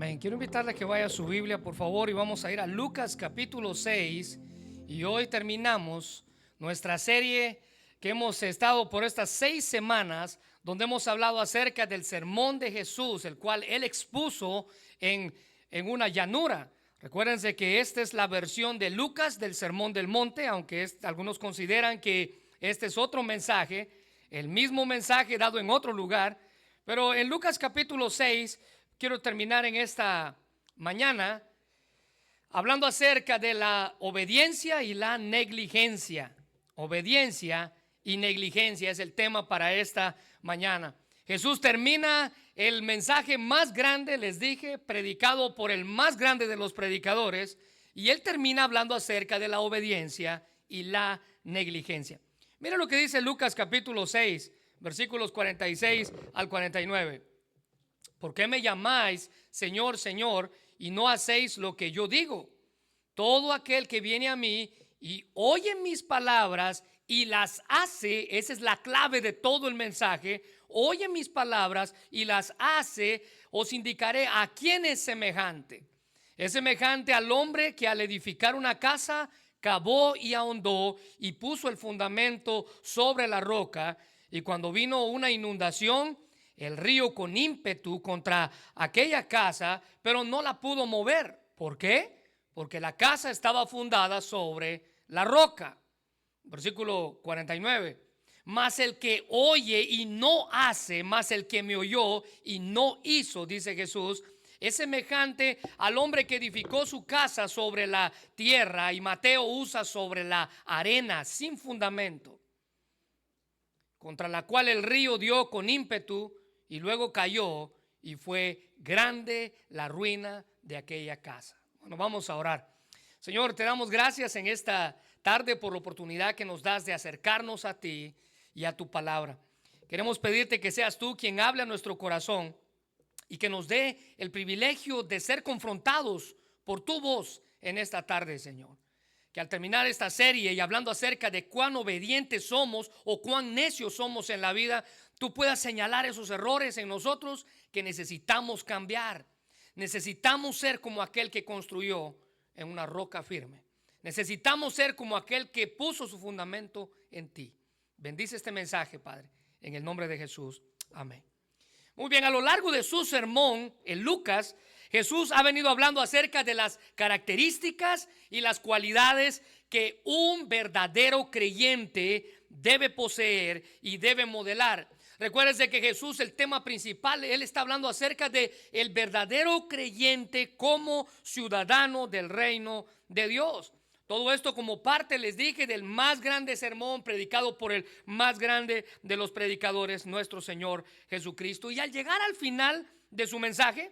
Amén. Quiero invitarle a que vaya a su Biblia, por favor, y vamos a ir a Lucas capítulo 6. Y hoy terminamos nuestra serie que hemos estado por estas 6 semanas, donde hemos hablado acerca del sermón de Jesús, el cual él expuso en una llanura. Recuérdense que esta es la versión de Lucas del Sermón del Monte, aunque algunos consideran que este es otro mensaje, el mismo mensaje dado en otro lugar. Pero en Lucas capítulo 6 quiero terminar en esta mañana hablando acerca de la obediencia y la negligencia. Obediencia y negligencia es el tema para esta mañana. Jesús termina el mensaje más grande, les dije, predicado por el más grande de los predicadores, y él termina hablando acerca de la obediencia y la negligencia. Mira lo que dice Lucas capítulo 6, versículos 46 al 49. ¿Por qué me llamáis Señor, Señor, y no hacéis lo que yo digo? Todo aquel que viene a mí y oye mis palabras y las hace, esa es la clave de todo el mensaje, oye mis palabras y las hace, os indicaré a quién es semejante. Es semejante al hombre que al edificar una casa, cavó y ahondó y puso el fundamento sobre la roca, y cuando vino una inundación, el río con ímpetu contra aquella casa, pero no la pudo mover. ¿Por qué? Porque la casa estaba fundada sobre la roca. Versículo 49. Mas el que oye y no hace, más el que me oyó y no hizo, dice Jesús, es semejante al hombre que edificó su casa sobre la tierra, y Mateo usa sobre la arena sin fundamento, contra la cual el río dio con ímpetu y luego cayó, y fue grande la ruina de aquella casa. Bueno, vamos a orar. Señor, te damos gracias en esta tarde por la oportunidad que nos das de acercarnos a ti y a tu palabra. Queremos pedirte que seas tú quien hable a nuestro corazón y que nos dé el privilegio de ser confrontados por tu voz en esta tarde, Señor. Que al terminar esta serie y hablando acerca de cuán obedientes somos o cuán necios somos en la vida, tú puedas señalar esos errores en nosotros que necesitamos cambiar. Necesitamos ser como aquel que construyó en una roca firme. Necesitamos ser como aquel que puso su fundamento en ti. Bendice este mensaje, Padre, en el nombre de Jesús. Amén. Muy bien, a lo largo de su sermón en Lucas, Jesús ha venido hablando acerca de las características y las cualidades que un verdadero creyente debe poseer y debe modelar. Recuérdense que Jesús, el tema principal, él está hablando acerca de el verdadero creyente como ciudadano del reino de Dios. Todo esto como parte, les dije, del más grande sermón predicado por el más grande de los predicadores, nuestro Señor Jesucristo. Y al llegar al final de su mensaje,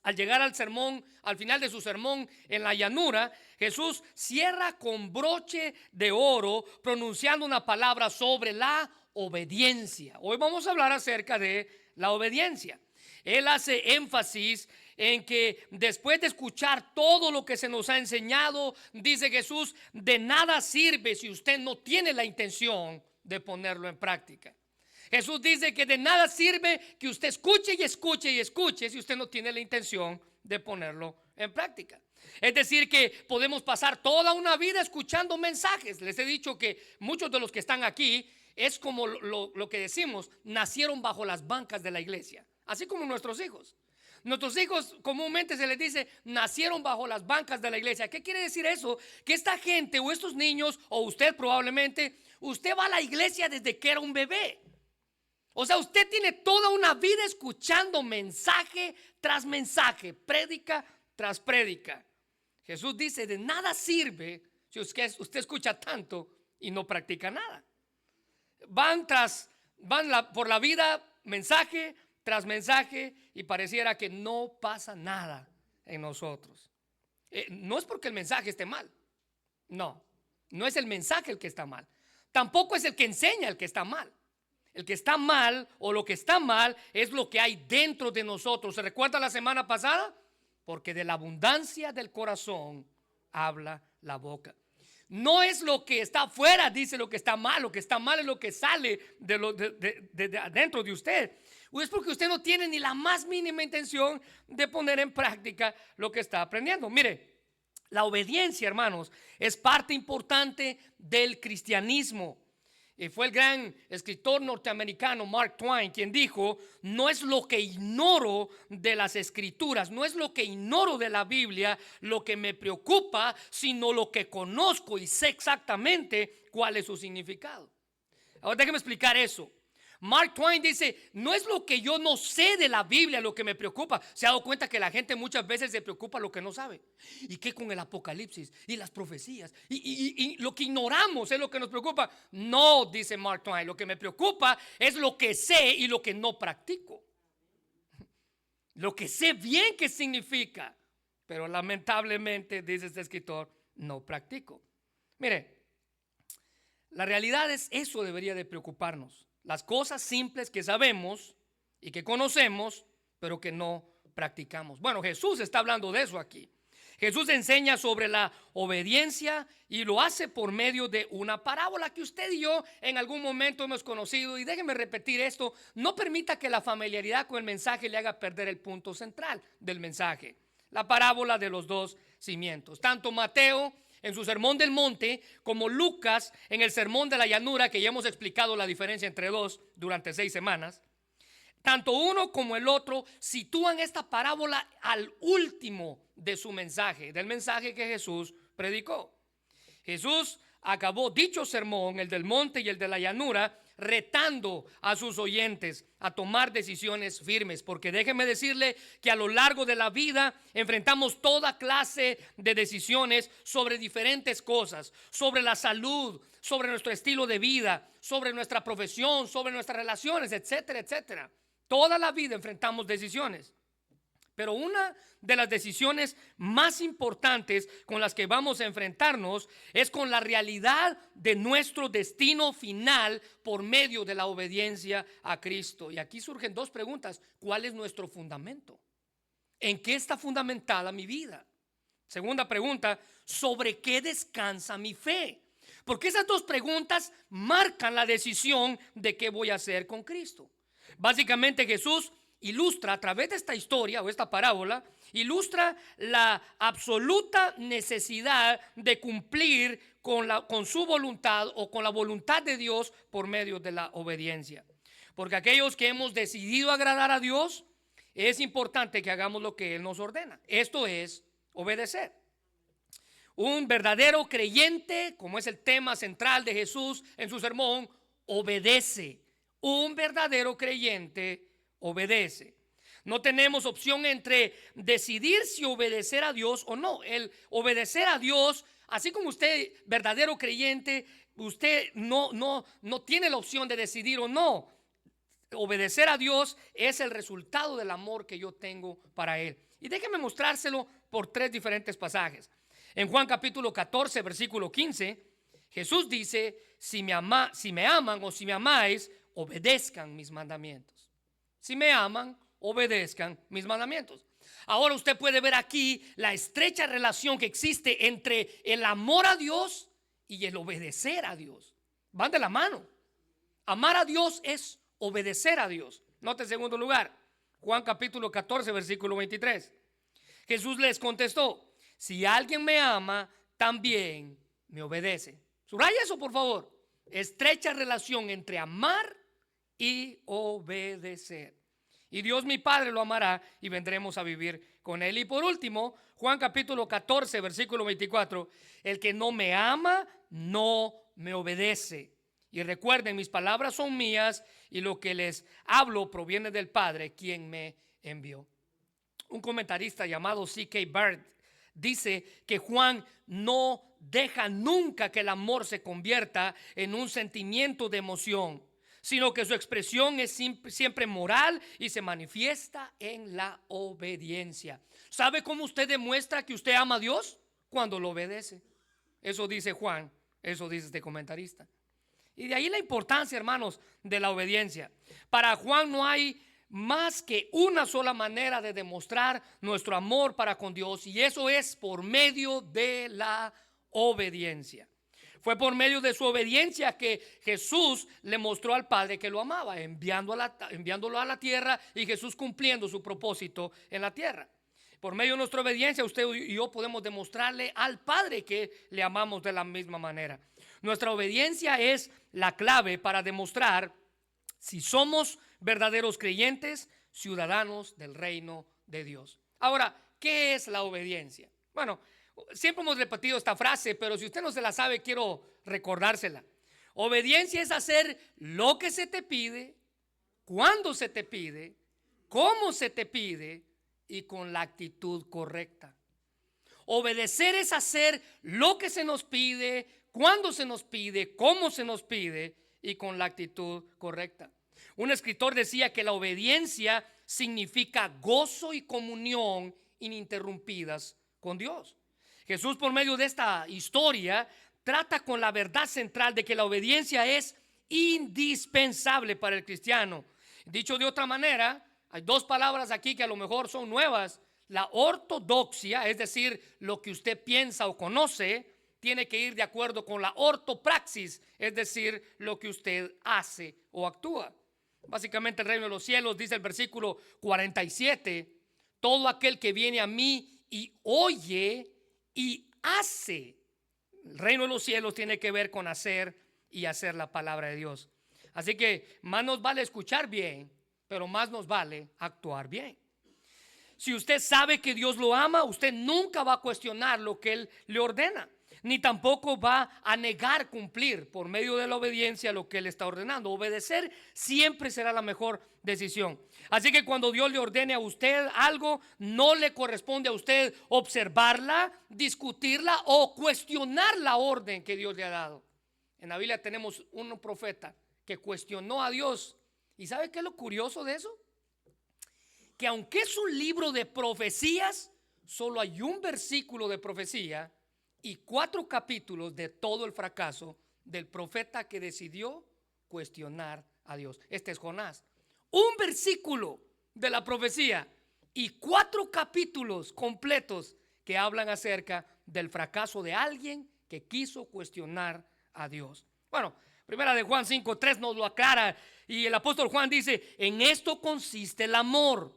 al llegar al sermón, al final de su sermón en la llanura, Jesús cierra con broche de oro pronunciando una palabra sobre la obediencia. Hoy vamos a hablar acerca de la obediencia. Él hace énfasis en que después de escuchar todo lo que se nos ha enseñado, dice Jesús, de nada sirve si usted no tiene la intención de ponerlo en práctica. Jesús dice que de nada sirve que usted escuche y escuche y escuche si usted no tiene la intención de ponerlo en práctica. Es decir, que podemos pasar toda una vida escuchando mensajes. Les he dicho que muchos de los que están aquí es como lo que decimos, nacieron bajo las bancas de la iglesia, así como nuestros hijos. Nuestros hijos comúnmente se les dice nacieron bajo las bancas de la iglesia. ¿Qué quiere decir eso? Que esta gente o estos niños o usted probablemente, usted va a la iglesia desde que era un bebé. O sea, usted tiene toda una vida escuchando mensaje tras mensaje, prédica tras prédica. Jesús dice, de nada sirve si usted escucha tanto y no practica nada. Van por la vida mensaje tras mensaje y pareciera que no pasa nada en nosotros. No es porque el mensaje esté mal. No es el mensaje el que está mal. Tampoco es el que enseña el que está mal. El que está mal o lo que está mal es lo que hay dentro de nosotros. ¿Se recuerda la semana pasada? Porque de la abundancia del corazón habla la boca. No es lo que está afuera, dice lo que está mal. Lo que está mal es lo que sale de adentro de usted. o es porque usted no tiene ni la más mínima intención de poner en práctica lo que está aprendiendo. Mire, la obediencia, hermanos, es parte importante del cristianismo. Y fue el gran escritor norteamericano Mark Twain quien dijo: no es lo que ignoro de las escrituras, no es lo que ignoro de la Biblia lo que me preocupa, sino lo que conozco y sé exactamente cuál es su significado. Ahora déjeme explicar eso. Mark Twain dice: no es lo que yo no sé de la Biblia lo que me preocupa. Se ha dado cuenta que la gente muchas veces se preocupa lo que no sabe. ¿Y qué con el Apocalipsis y las profecías? Y lo que ignoramos es lo que nos preocupa. No, dice Mark Twain, lo que me preocupa es lo que sé y lo que no practico. Lo que sé bien qué significa, pero lamentablemente, dice este escritor, no practico. Mire, la realidad es eso debería de preocuparnos. Las cosas simples que sabemos y que conocemos, pero que no practicamos. Bueno, Jesús está hablando de eso aquí. Jesús enseña sobre la obediencia y lo hace por medio de una parábola que usted y yo en algún momento hemos conocido. Y déjeme repetir esto: no permita que la familiaridad con el mensaje le haga perder el punto central del mensaje. La parábola de los dos cimientos. Tanto Mateo en su sermón del monte, como Lucas en el sermón de la llanura, que ya hemos explicado la diferencia entre dos durante 6 semanas, tanto uno como el otro sitúan esta parábola al último de su mensaje, del mensaje que Jesús predicó. Jesús acabó dicho sermón, el del monte y el de la llanura, retando a sus oyentes a tomar decisiones firmes, porque déjeme decirle que a lo largo de la vida enfrentamos toda clase de decisiones sobre diferentes cosas, sobre la salud, sobre nuestro estilo de vida, sobre nuestra profesión, sobre nuestras relaciones, etcétera, etcétera. Toda la vida enfrentamos decisiones. Pero una de las decisiones más importantes con las que vamos a enfrentarnos es con la realidad de nuestro destino final por medio de la obediencia a Cristo. Y aquí surgen 2 preguntas. ¿Cuál es nuestro fundamento? ¿En qué está fundamentada mi vida? Segunda pregunta: ¿sobre qué descansa mi fe? Porque esas 2 preguntas marcan la decisión de qué voy a hacer con Cristo. Básicamente Jesús ilustra a través de esta historia o esta parábola, ilustra la absoluta necesidad de cumplir con su voluntad o con la voluntad de Dios por medio de la obediencia. Porque aquellos que hemos decidido agradar a Dios, es importante que hagamos lo que Él nos ordena. Esto es obedecer. Un verdadero creyente, como es el tema central de Jesús en su sermón, obedece. Un verdadero creyente obedece. No tenemos opción entre decidir si obedecer a Dios o no. El obedecer a Dios, así como usted, verdadero creyente, usted no tiene la opción de decidir o no. Obedecer a Dios es el resultado del amor que yo tengo para Él. Y déjeme mostrárselo por 3 diferentes pasajes. En Juan capítulo 14, versículo 15, Jesús dice: si me aman o si me amáis, obedezcan mis mandamientos. Si me aman, obedezcan mis mandamientos. Ahora usted puede ver aquí la estrecha relación que existe entre el amor a Dios y el obedecer a Dios. Van de la mano. Amar a Dios es obedecer a Dios. Note en segundo lugar, Juan capítulo 14, versículo 23. Jesús les contestó: si alguien me ama, también me obedece. Subraya eso, por favor. Estrecha relación entre amar y obedecer. Y Dios mi Padre lo amará y vendremos a vivir con Él. Y por último, Juan capítulo 14, versículo 24. El que no me ama, no me obedece. Y recuerden, mis palabras son mías y lo que les hablo proviene del Padre, quien me envió. Un comentarista llamado C.K. Barrett dice que Juan no deja nunca que el amor se convierta en un sentimiento de emoción, sino que su expresión es siempre moral y se manifiesta en la obediencia. ¿Sabe cómo usted demuestra que usted ama a Dios? Cuando lo obedece. Eso dice Juan, eso dice este comentarista. Y de ahí la importancia, hermanos, de la obediencia. Para Juan no hay más que una sola manera de demostrar nuestro amor para con Dios, y eso es por medio de la obediencia. Fue por medio de su obediencia que Jesús le mostró al Padre que lo amaba, enviándolo a la tierra, y Jesús cumpliendo su propósito en la tierra. Por medio de nuestra obediencia, usted y yo podemos demostrarle al Padre que le amamos de la misma manera. Nuestra obediencia es la clave para demostrar si somos verdaderos creyentes, ciudadanos del reino de Dios. Ahora, ¿qué es la obediencia? Bueno, siempre hemos repetido esta frase, pero si usted no se la sabe, quiero recordársela. Obediencia es hacer lo que se te pide, cuando se te pide, cómo se te pide y con la actitud correcta. Obedecer es hacer lo que se nos pide, cuando se nos pide, cómo se nos pide y con la actitud correcta. Un escritor decía que la obediencia significa gozo y comunión ininterrumpidas con Dios. Jesús, por medio de esta historia, trata con la verdad central de que la obediencia es indispensable para el cristiano. Dicho de otra manera, hay dos palabras aquí que a lo mejor son nuevas. La ortodoxia, es decir, lo que usted piensa o conoce, tiene que ir de acuerdo con la ortopraxis, es decir, lo que usted hace o actúa. Básicamente el reino de los cielos, dice el versículo 47, todo aquel que viene a mí y oye y hace. El reino de los cielos tiene que ver con hacer y hacer la palabra de Dios. Así que más nos vale escuchar bien, pero más nos vale actuar bien. Si usted sabe que Dios lo ama, usted nunca va a cuestionar lo que Él le ordena, ni tampoco va a negar cumplir por medio de la obediencia lo que Él está ordenando. Obedecer siempre será la mejor decisión. Así que cuando Dios le ordene a usted algo, no le corresponde a usted observarla, discutirla o cuestionar la orden que Dios le ha dado. En la Biblia tenemos un profeta que cuestionó a Dios. ¿Y sabe qué es lo curioso de eso? Que aunque es un libro de profecías, solo hay un versículo de profecía y 4 capítulos de todo el fracaso del profeta que decidió cuestionar a Dios. Este es Jonás. Un versículo de la profecía y 4 capítulos completos que hablan acerca del fracaso de alguien que quiso cuestionar a Dios. Bueno, primera de Juan 5:3 nos lo aclara, y el apóstol Juan dice: en esto consiste el amor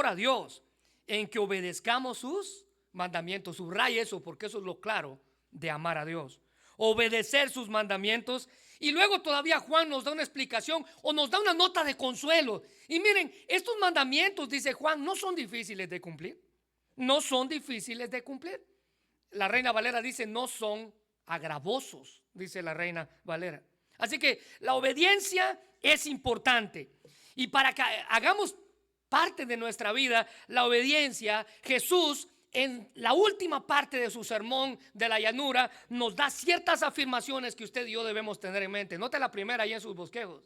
a Dios, en que obedezcamos sus mandamientos. Subraya eso, porque eso es lo claro de amar a Dios, obedecer sus mandamientos. Y luego todavía Juan nos da una explicación o nos da una nota de consuelo. Y miren, estos mandamientos, dice Juan, no son difíciles de cumplir. No son difíciles de cumplir. La Reina Valera dice: no son agravosos, dice la Reina Valera. Así que la obediencia es importante. Y para que hagamos parte de nuestra vida la obediencia, Jesús en la última parte de su sermón de la llanura nos da ciertas afirmaciones que usted y yo debemos tener en mente. Note la primera ahí en sus bosquejos.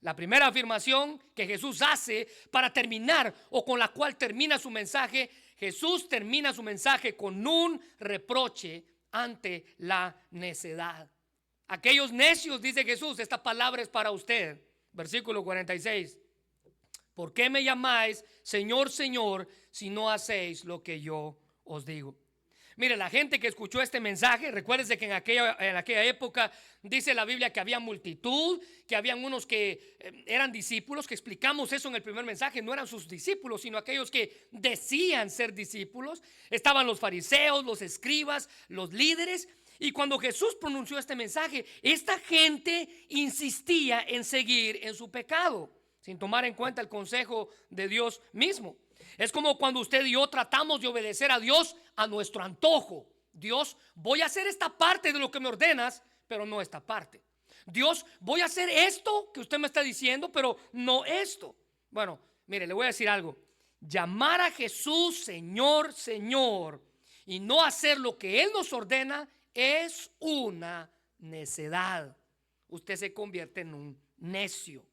La primera afirmación que Jesús hace para terminar, o con la cual termina su mensaje, Jesús termina su mensaje con un reproche ante la necedad. Aquellos necios, dice Jesús, esta palabra es para usted. Versículo 46. ¿Por qué me llamáis Señor, Señor, si no hacéis lo que yo os digo? Mire, la gente que escuchó este mensaje, recuérdese que en aquella época dice la Biblia que había multitud, que habían unos que eran discípulos, que explicamos eso en el primer mensaje. No eran sus discípulos, sino aquellos que decían ser discípulos. Estaban los fariseos, los escribas, los líderes. Y cuando Jesús pronunció este mensaje, esta gente insistía en seguir en su pecado, sin tomar en cuenta el consejo de Dios mismo. Es como cuando usted y yo tratamos de obedecer a Dios a nuestro antojo. Dios, voy a hacer esta parte de lo que me ordenas, pero no esta parte. Dios, voy a hacer esto que usted me está diciendo, pero no esto. Bueno, mire, le voy a decir algo. Llamar a Jesús Señor, Señor, y no hacer lo que Él nos ordena es una necedad. Usted se convierte en un necio.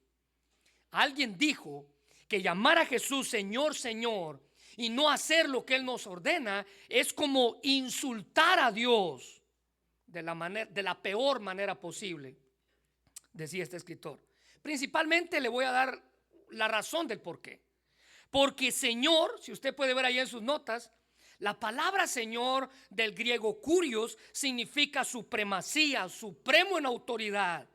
Alguien dijo que llamar a Jesús Señor, Señor y no hacer lo que Él nos ordena es como insultar a Dios de la peor manera posible, decía este escritor. Principalmente le voy a dar la razón del por qué. Porque Señor, si usted puede ver ahí en sus notas, La palabra Señor del griego kurios significa supremacía, supremo en autoridad.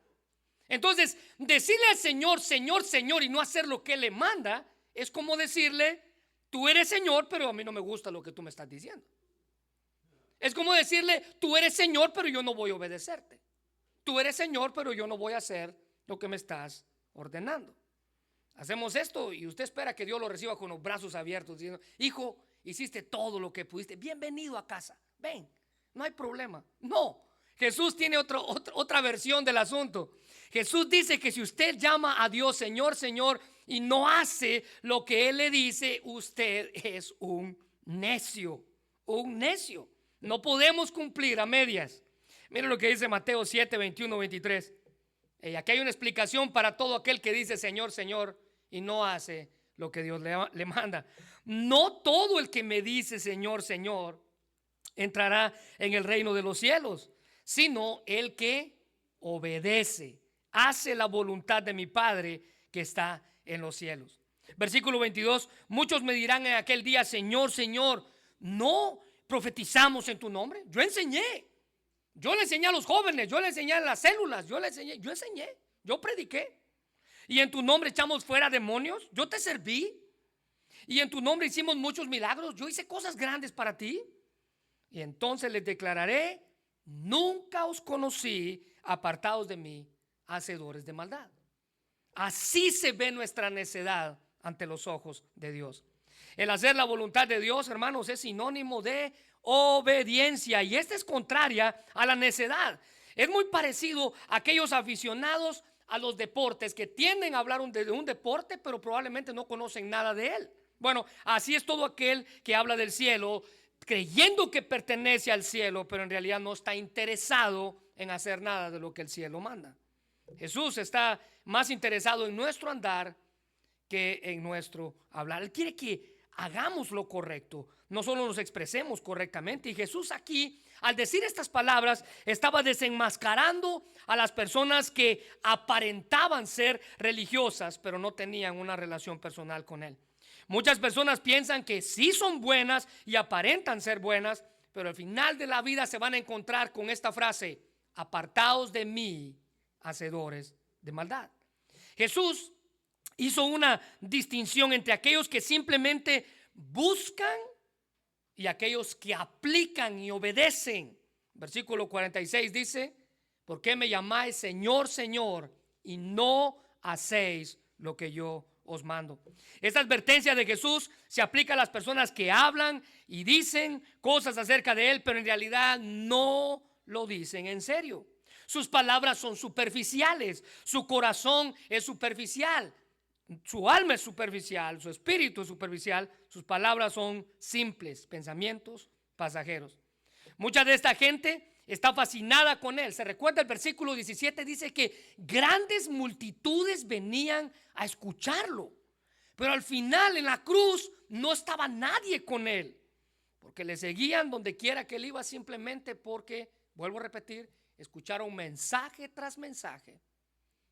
Entonces, decirle al Señor, Señor, Señor, y no hacer lo que Él le manda, es como decirle, tú eres Señor, pero a mí no me gusta lo que tú me estás diciendo. Es como decirle, tú eres Señor, pero yo no voy a obedecerte. Tú eres Señor, pero yo no voy a hacer lo que me estás ordenando. Hacemos esto y usted espera que Dios lo reciba con los brazos abiertos, diciendo, hijo, hiciste todo lo que pudiste, bienvenido a casa, ven, no hay problema. No, Jesús tiene otra versión del asunto. Jesús dice que si usted llama a Dios Señor, Señor, y no hace lo que Él le dice, usted es un necio, un necio. No podemos cumplir a medias. Miren lo que dice Mateo 7, 21, 23. Y aquí hay una explicación para todo aquel que dice Señor, Señor, y no hace lo que Dios le manda. No todo el que me dice Señor, Señor, entrará en el reino de los cielos, sino el que obedece, hace la voluntad de mi Padre que está en los cielos. Versículo 22, muchos me dirán en aquel día, Señor, Señor, ¿no profetizamos en tu nombre? Yo le enseñé a los jóvenes, yo le enseñé a las células, yo enseñé, yo prediqué. Y en tu nombre echamos fuera demonios, yo te serví. Y en tu nombre hicimos muchos milagros, yo hice cosas grandes para ti. Y entonces les declararé, nunca os conocí, apartados de mí, hacedores de maldad. Así se ve nuestra necedad ante los ojos de Dios. El hacer la voluntad de Dios, hermanos, es sinónimo de obediencia, y esta es contraria a la necedad. Es muy parecido a aquellos aficionados a los deportes que tienden a hablar de un deporte, pero probablemente no conocen nada de él. Bueno, así es todo aquel que habla del cielo, creyendo que pertenece al cielo, pero en realidad no está interesado en hacer nada de lo que el cielo manda. Jesús está más interesado en nuestro andar que en nuestro hablar. Él quiere que hagamos lo correcto, no solo nos expresemos correctamente. Y Jesús aquí, al decir estas palabras, estaba desenmascarando a las personas que aparentaban ser religiosas, pero no tenían una relación personal con Él. Muchas personas piensan que sí son buenas y aparentan ser buenas, pero al final de la vida se van a encontrar con esta frase: apartaos de mí, hacedores de maldad. Jesús hizo una distinción entre aquellos que simplemente buscan y aquellos que aplican y obedecen. Versículo 46 dice: ¿por qué me llamáis Señor, Señor, y no hacéis lo que yo os mando? Esta advertencia de Jesús se aplica a las personas que hablan y dicen cosas acerca de Él, pero en realidad no lo dicen en serio. Sus palabras son superficiales, su corazón es superficial, su alma es superficial, su espíritu es superficial, sus palabras son simples, pensamientos pasajeros. Mucha de esta gente está fascinada con Él. Se recuerda el versículo 17, dice que grandes multitudes venían a escucharlo, pero al final en la cruz no estaba nadie con Él, porque le seguían donde quiera que Él iba, simplemente porque, vuelvo a repetir, escucharon mensaje tras mensaje,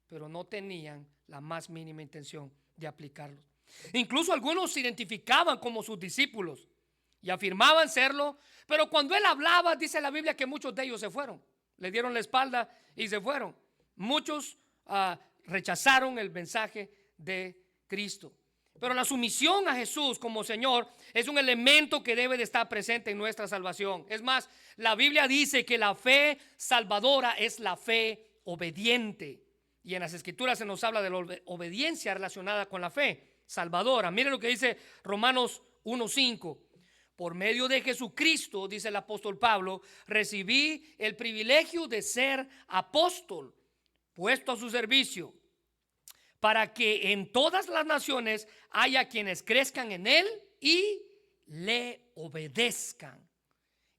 pero no tenían la más mínima intención de aplicarlos. Incluso algunos se identificaban como sus discípulos y afirmaban serlo, pero cuando Él hablaba, dice la Biblia que muchos de ellos se fueron, le dieron la espalda y se fueron. Muchos rechazaron el mensaje de Cristo. Pero la sumisión a Jesús como Señor es un elemento que debe de estar presente en nuestra salvación. Es más, la Biblia dice que la fe salvadora es la fe obediente. Y en las Escrituras se nos habla de la obediencia relacionada con la fe salvadora. Mire lo que dice Romanos 1:5. Por medio de Jesucristo, dice el apóstol Pablo, recibí el privilegio de ser apóstol, puesto a su servicio, para que en todas las naciones haya quienes crezcan en Él y le obedezcan.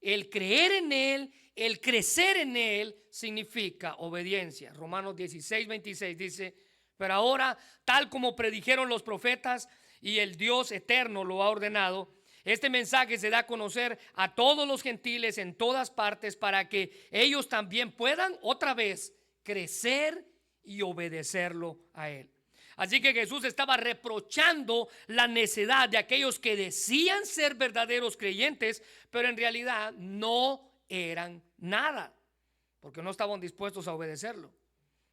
El creer en Él, el crecer en Él significa obediencia. Romanos 16:26 dice: pero ahora, tal como predijeron los profetas y el Dios eterno lo ha ordenado, este mensaje se da a conocer a todos los gentiles en todas partes, para que ellos también puedan otra vez crecer y obedecerlo a Él. Así que Jesús estaba reprochando la necedad de aquellos que decían ser verdaderos creyentes, pero en realidad no eran nada, porque no estaban dispuestos a obedecerlo.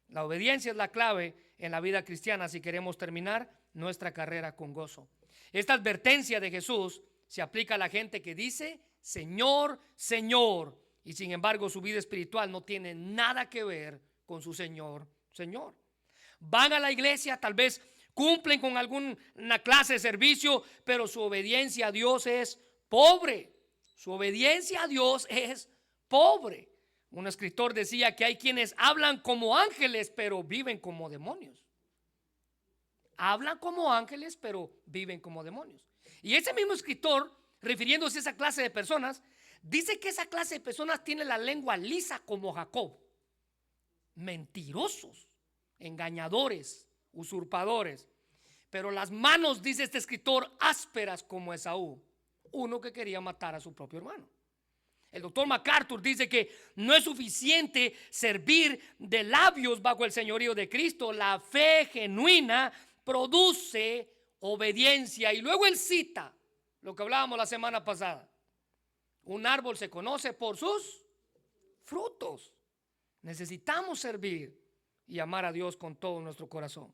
La obediencia es la clave en la vida cristiana si queremos terminar nuestra carrera con gozo. Esta advertencia de Jesús se aplica a la gente que dice Señor, Señor, y sin embargo su vida espiritual no tiene nada que ver con su Señor, Señor. Van a la iglesia, tal vez cumplen con alguna clase de servicio, pero su obediencia a Dios es pobre. Su obediencia a Dios es pobre. Un escritor decía que hay quienes hablan como ángeles, pero viven como demonios. Hablan como ángeles, pero viven como demonios. Y ese mismo escritor, refiriéndose a esa clase de personas, dice que esa clase de personas tiene la lengua lisa como Jacob. Mentirosos, engañadores, usurpadores, pero las manos, dice este escritor, ásperas como Esaú, uno que quería matar a su propio hermano. El doctor MacArthur dice que no es suficiente servir de labios bajo el señorío de Cristo. La fe genuina produce obediencia. Y luego él cita lo que hablábamos la semana pasada: un árbol se conoce por sus frutos. Necesitamos servir y amar a Dios con todo nuestro corazón.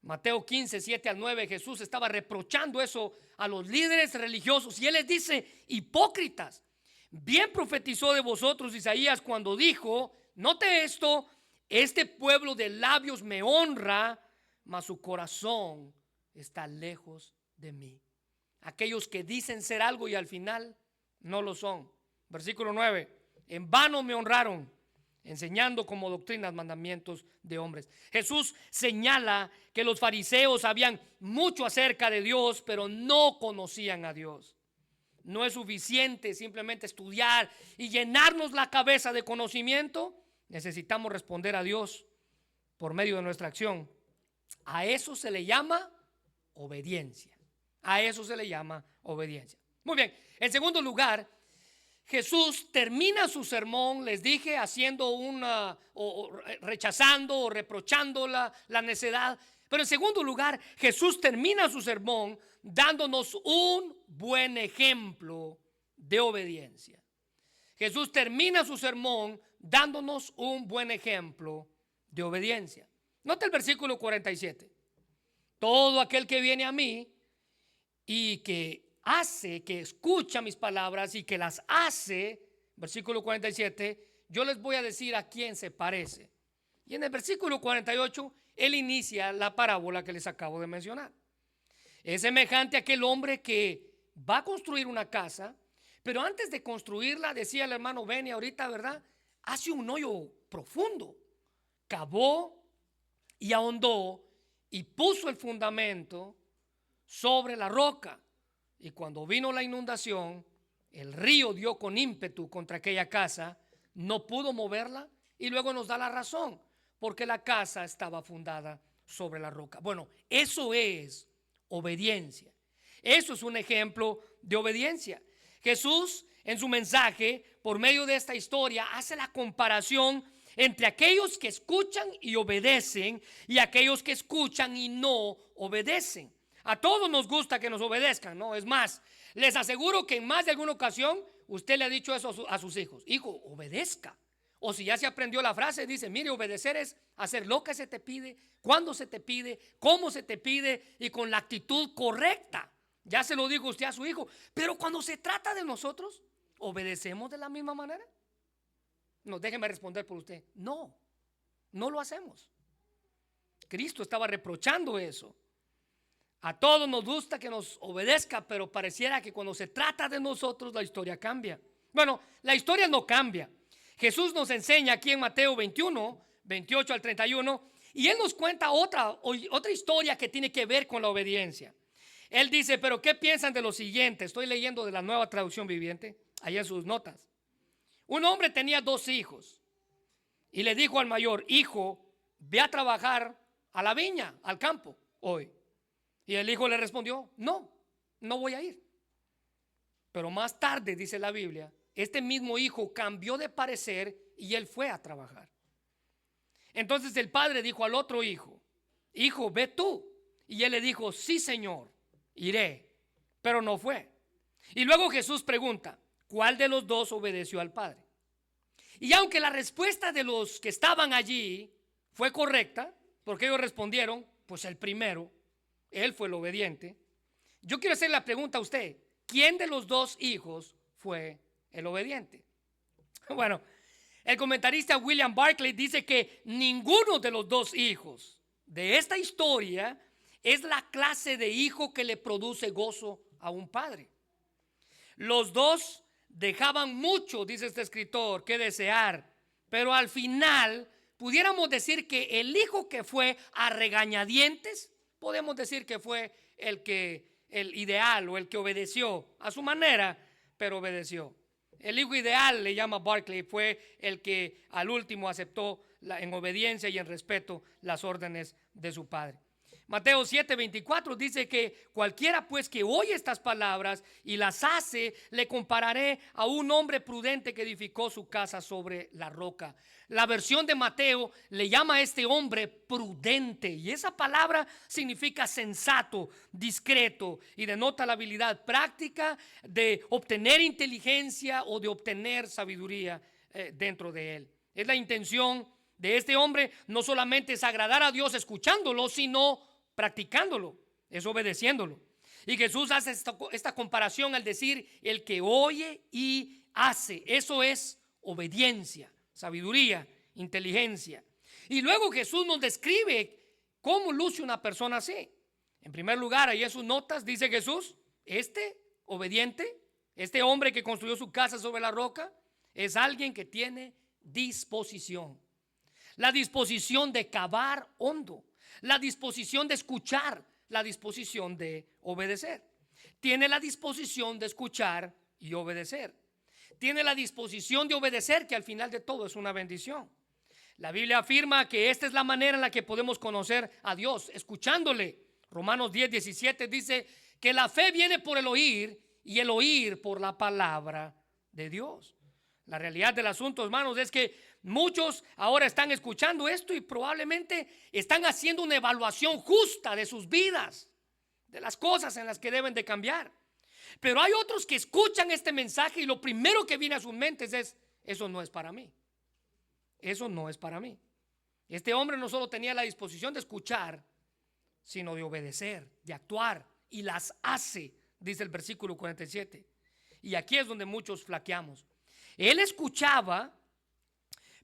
Mateo 15, 7 al 9, Jesús estaba reprochando eso a los líderes religiosos y él les dice: hipócritas, bien profetizó de vosotros Isaías cuando dijo, note esto, este pueblo de labios me honra, mas su corazón está lejos de mí. Aquellos que dicen ser algo y al final no lo son. Versículo 9, en vano me honraron, enseñando como doctrinas mandamientos de hombres. Jesús señala que los fariseos sabían mucho acerca de Dios, pero no conocían a Dios. No es suficiente simplemente estudiar y llenarnos la cabeza de conocimiento. Necesitamos responder a Dios por medio de nuestra acción. A eso se le llama obediencia. A eso se le llama obediencia. Muy bien, en segundo lugar, Jesús termina su sermón, les dije, haciendo rechazando o reprochando la necedad. Pero en segundo lugar, Jesús termina su sermón dándonos un buen ejemplo de obediencia. Jesús termina su sermón dándonos un buen ejemplo de obediencia. Nota el versículo 47. Todo aquel que viene a mí y que escucha mis palabras y que las hace, versículo 47, yo les voy a decir a quién se parece. Y en el versículo 48, él inicia la parábola que les acabo de mencionar. Es semejante a aquel hombre que va a construir una casa, pero antes de construirla, decía el hermano Benny ahorita, ¿verdad? Hace un hoyo profundo, cavó y ahondó y puso el fundamento sobre la roca. Y cuando vino la inundación, el río dio con ímpetu contra aquella casa, no pudo moverla y luego nos da la razón, porque la casa estaba fundada sobre la roca. Bueno, eso es obediencia. Eso es un ejemplo de obediencia. Jesús en su mensaje, por medio de esta historia, hace la comparación entre aquellos que escuchan y obedecen y aquellos que escuchan y no obedecen. A todos nos gusta que nos obedezcan, ¿no? Es más, les aseguro que en más de alguna ocasión usted le ha dicho eso a sus hijos: hijo, obedezca. O si ya se aprendió la frase, dice: mire, obedecer es hacer lo que se te pide, cuando se te pide, cómo se te pide y con la actitud correcta. Ya se lo dijo usted a su hijo. Pero cuando se trata de nosotros, ¿obedecemos de la misma manera? No, déjeme responder por usted. No, no lo hacemos. Cristo estaba reprochando eso. A todos nos gusta que nos obedezca, pero pareciera que cuando se trata de nosotros la historia cambia. Bueno, la historia no cambia. Jesús nos enseña aquí en Mateo 21, 28 al 31, y Él nos cuenta otra historia que tiene que ver con la obediencia. Él dice: pero ¿qué piensan de lo siguiente? Estoy leyendo de la Nueva Traducción Viviente, allá en sus notas. Un hombre tenía 2 hijos y le dijo al mayor: hijo, ve a trabajar a la viña, al campo, hoy. Y el hijo le respondió: no voy a ir. Pero más tarde, dice la Biblia, este mismo hijo cambió de parecer y él fue a trabajar. Entonces el padre dijo al otro hijo: hijo, ve tú. Y él le dijo, sí, Señor, iré. Pero no fue. Y luego Jesús pregunta, ¿cuál de los dos obedeció al Padre? Y aunque la respuesta de los que estaban allí fue correcta, porque ellos respondieron, pues el primero, él fue el obediente. Yo quiero hacer la pregunta a usted, ¿quién de los dos hijos fue el obediente? Bueno, el comentarista William Barclay dice que ninguno de los dos hijos de esta historia es la clase de hijo que le produce gozo a un padre. Los dos dejaban mucho, dice este escritor, que desear, pero al final pudiéramos decir que el hijo que fue a regañadientes, podemos decir que fue el ideal o el que obedeció a su manera, pero obedeció. El hijo ideal, le llama Barclay, fue el que al último aceptó en obediencia y en respeto las órdenes de su padre. Mateo 7:24 dice que cualquiera pues que oye estas palabras y las hace, le compararé a un hombre prudente que edificó su casa sobre la roca. La versión de Mateo le llama a este hombre prudente, y esa palabra significa sensato, discreto, y denota la habilidad práctica de obtener inteligencia o de obtener sabiduría dentro de él. Es la intención de este hombre, no solamente es agradar a Dios escuchándolo, sino practicándolo, es obedeciéndolo. Y Jesús hace esta comparación al decir el que oye y hace. Eso es obediencia, sabiduría, inteligencia. Y luego Jesús nos describe cómo luce una persona así. En primer lugar, ahí en sus notas dice Jesús, este obediente, este hombre que construyó su casa sobre la roca, es alguien que tiene disposición. La disposición de cavar hondo, la disposición de escuchar, la disposición de obedecer. Tiene la disposición de escuchar y obedecer. Tiene la disposición de obedecer, que al final de todo es una bendición. La Biblia afirma que esta es la manera en la que podemos conocer a Dios, escuchándole. Romanos 10:17 dice que la fe viene por el oír y el oír por la palabra de Dios. La realidad del asunto, hermanos, es que muchos ahora están escuchando esto y probablemente están haciendo una evaluación justa de sus vidas, de las cosas en las que deben de cambiar. Pero hay otros que escuchan este mensaje y lo primero que viene a sus mentes es, eso no es para mí. Eso no es para mí. Este hombre no solo tenía la disposición de escuchar, sino de obedecer, de actuar, y las hace, dice el versículo 47. Y aquí es donde muchos flaqueamos. Él escuchaba,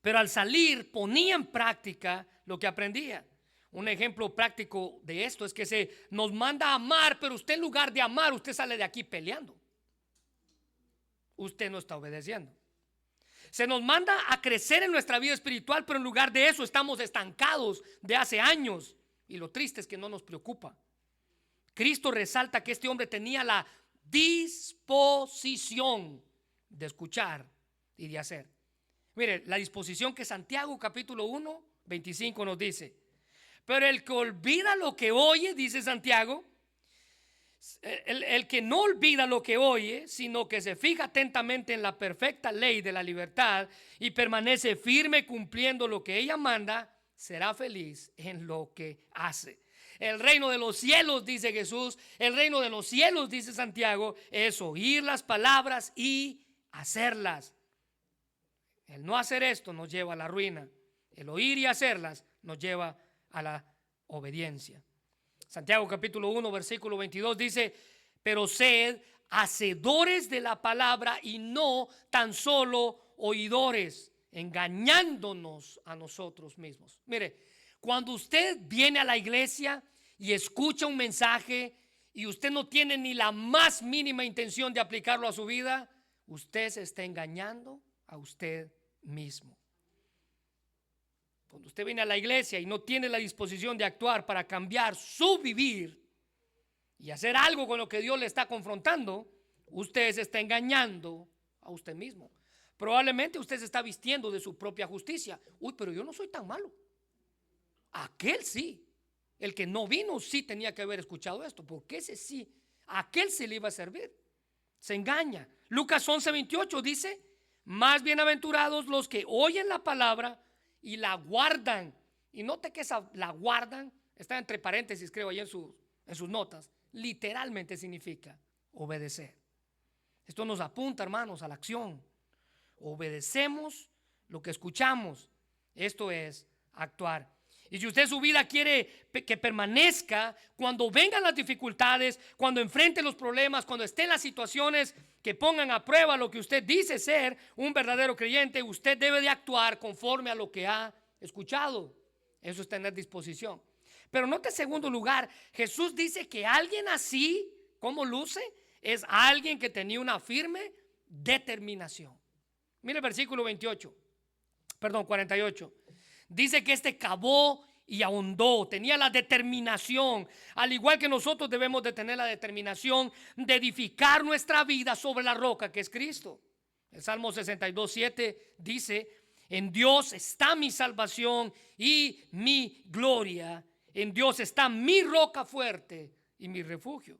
pero al salir ponía en práctica lo que aprendía. Un ejemplo práctico de esto es que se nos manda a amar, pero usted en lugar de amar, usted sale de aquí peleando. Usted no está obedeciendo. Se nos manda a crecer en nuestra vida espiritual, pero en lugar de eso estamos estancados de hace años. Y lo triste es que no nos preocupa. Cristo resalta que este hombre tenía la disposición de escuchar y de hacer. Mire, la disposición que Santiago capítulo 1:25 nos dice. Pero el que olvida lo que oye, dice Santiago, el que no olvida lo que oye, sino que se fija atentamente en la perfecta ley de la libertad y permanece firme cumpliendo lo que ella manda, será feliz en lo que hace. El reino de los cielos, dice Jesús, el reino de los cielos, dice Santiago, es oír las palabras y hacerlas. El no hacer esto nos lleva a la ruina. El oír y hacerlas nos lleva a la obediencia. Santiago capítulo 1 versículo 22 dice, pero sed hacedores de la palabra y no tan solo oidores, engañándonos a nosotros mismos. Mire, cuando usted viene a la iglesia y escucha un mensaje y usted no tiene ni la más mínima intención de aplicarlo a su vida, usted se está engañando a usted mismo. Cuando usted viene a la iglesia y no tiene la disposición de actuar para cambiar su vivir y hacer algo con lo que Dios le está confrontando, usted se está engañando a usted mismo. Probablemente usted se está vistiendo de su propia justicia. Uy, pero yo no soy tan malo. Aquel sí. El que no vino sí tenía que haber escuchado esto, porque ese sí, a aquel se le iba a servir. Se engaña. Lucas 11:28 dice, más bienaventurados los que oyen la palabra y la guardan. Y note que esa la guardan está entre paréntesis, creo, ahí en sus notas, literalmente significa obedecer. Esto nos apunta, hermanos, a la acción. Obedecemos lo que escuchamos. Esto es actuar. Y si usted su vida quiere que permanezca, cuando vengan las dificultades, cuando enfrente los problemas, cuando esté en las situaciones que pongan a prueba lo que usted dice ser un verdadero creyente, usted debe de actuar conforme a lo que ha escuchado. Eso es tener disposición. Pero note, en segundo lugar, Jesús dice que alguien así, como luce, es alguien que tenía una firme determinación. Mire el versículo 48. Dice que este cavó y ahondó, tenía la determinación, al igual que nosotros debemos de tener la determinación de edificar nuestra vida sobre la roca que es Cristo. El Salmo 62:7 dice: en Dios está mi salvación y mi gloria, en Dios está mi roca fuerte y mi refugio.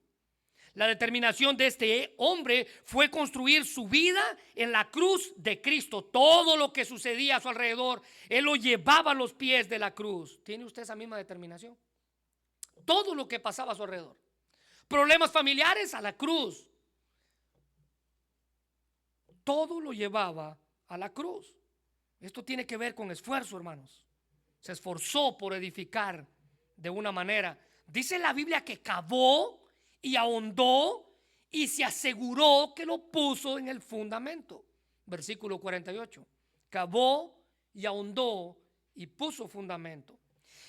La determinación de este hombre fue construir su vida en la cruz de Cristo. Todo lo que sucedía a su alrededor, él lo llevaba a los pies de la cruz. ¿Tiene usted esa misma determinación? Todo lo que pasaba a su alrededor. Problemas familiares, a la cruz. Todo lo llevaba a la cruz. Esto tiene que ver con esfuerzo, hermanos. Se esforzó por edificar de una manera. Dice la Biblia que cavó y ahondó y se aseguró que lo puso en el fundamento. Versículo 48. Cavó y ahondó y puso fundamento.